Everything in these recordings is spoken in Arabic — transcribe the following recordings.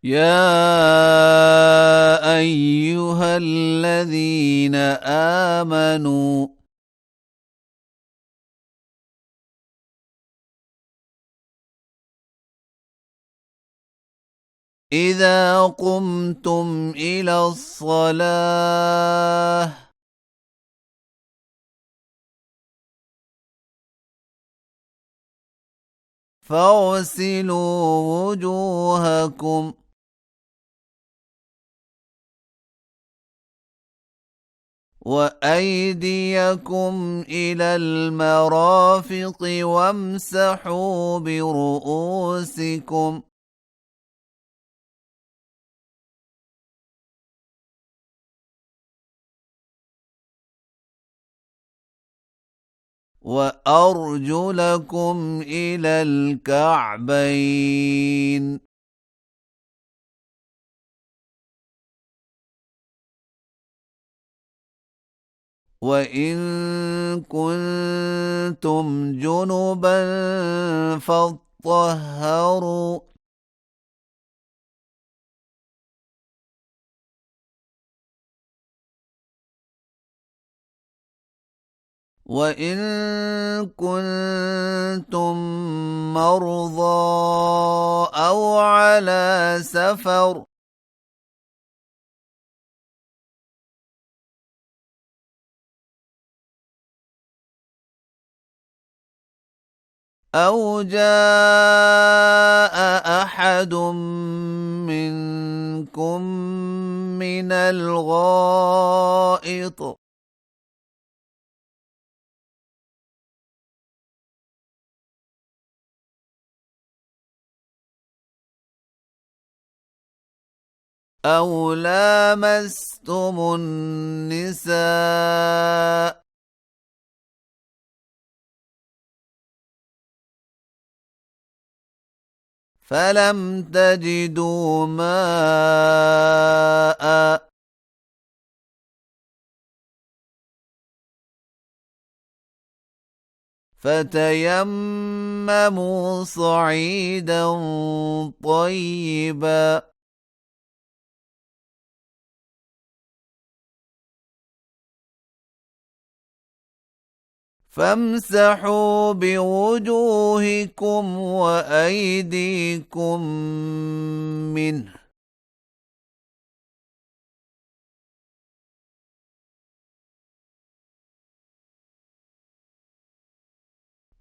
يا أيها الذين آمنوا إذا قمتم إلى الصلاة فاغسلوا وجوهكم وأيديكم إلى المرافق وامسحوا برؤوسكم وأرجلكم إلى الكعبين وإن كنتم جنبا فاطهروا وإن كنتم مرضى أو على سفر أو جاء أحد منكم من الغائط أو لامستم النساء فلم تجدوا ماء فتيمموا صعيدا طيبا فامسحوا بوجوهكم وأيديكم منه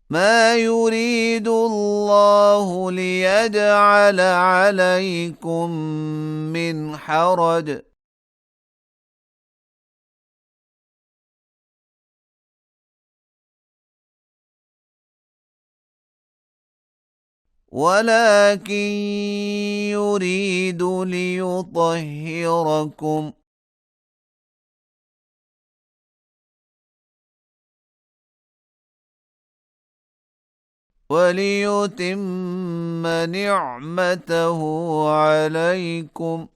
ما يريد الله ليجعل عليكم من حرج ولكن يريد ليطهركم وليتم نعمته عليكم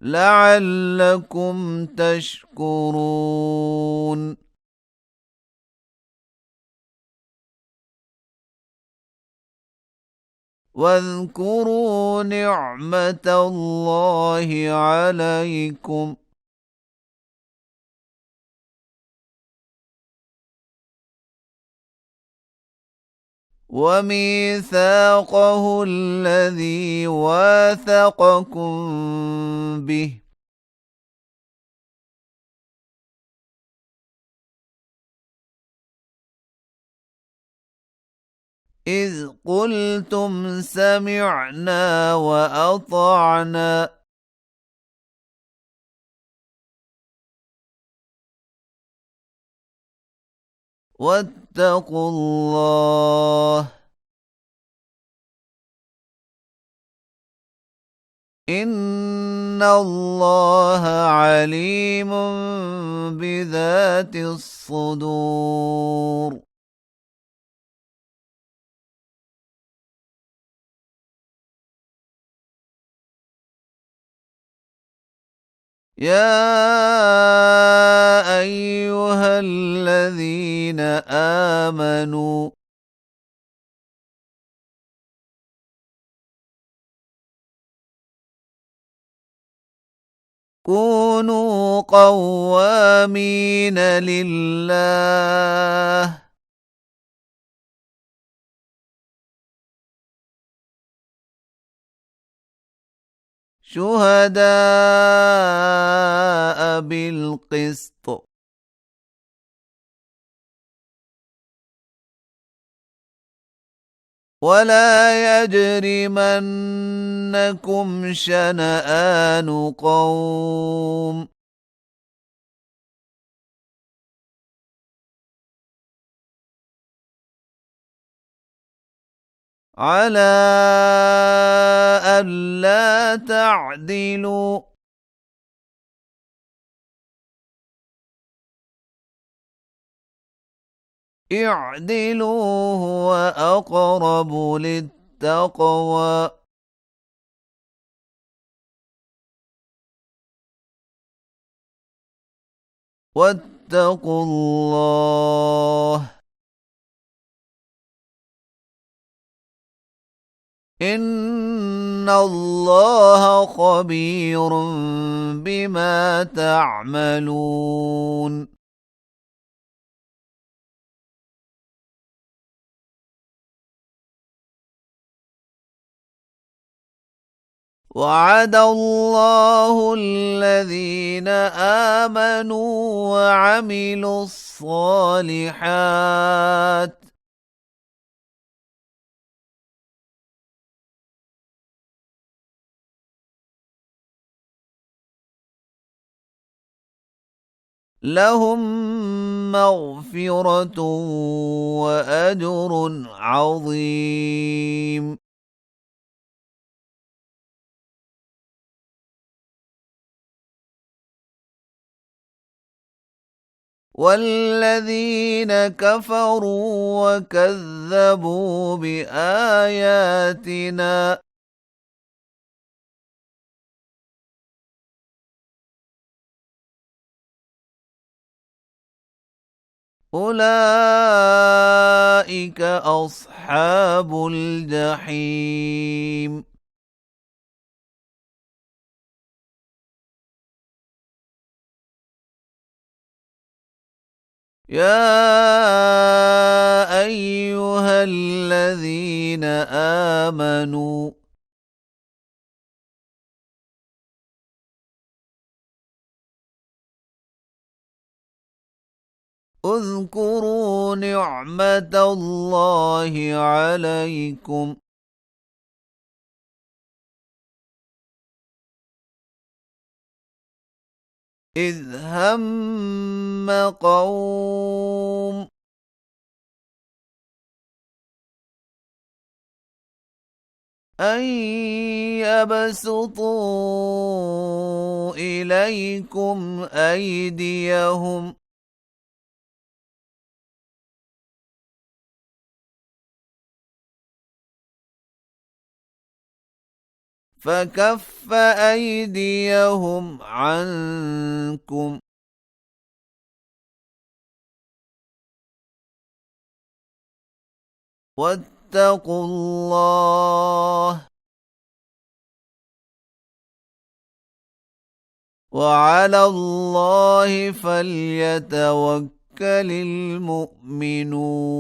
لعلكم تشكرون واذكروا نعمة الله عليكم وميثاقه الذي واثقكم به إذ قلتم سمعنا وأطعنا واتقوا الله إن الله عليم بذات الصدور يا أيها الذين آمنوا كونوا قوامين لله شهداء بالقسط ولا يجرمنكم شنآن قوم على ألا تعدلوا اعدلوا هو أقرب للتقوى واتقوا الله إن الله خبير بما تعملون وعد الله الذين آمنوا وعملوا الصالحات لهم مغفرة وأجر عظيم والذين كفروا وكذبوا بآياتنا أولئك أصحاب الجحيم يا أيها الذين آمنوا اذكروا نعمة الله عليكم إذ هم قوم أن يبسطوا إليكم أيديهم فكف أيديهم عنكم واتقوا الله وعلى الله فليتوكل المؤمنون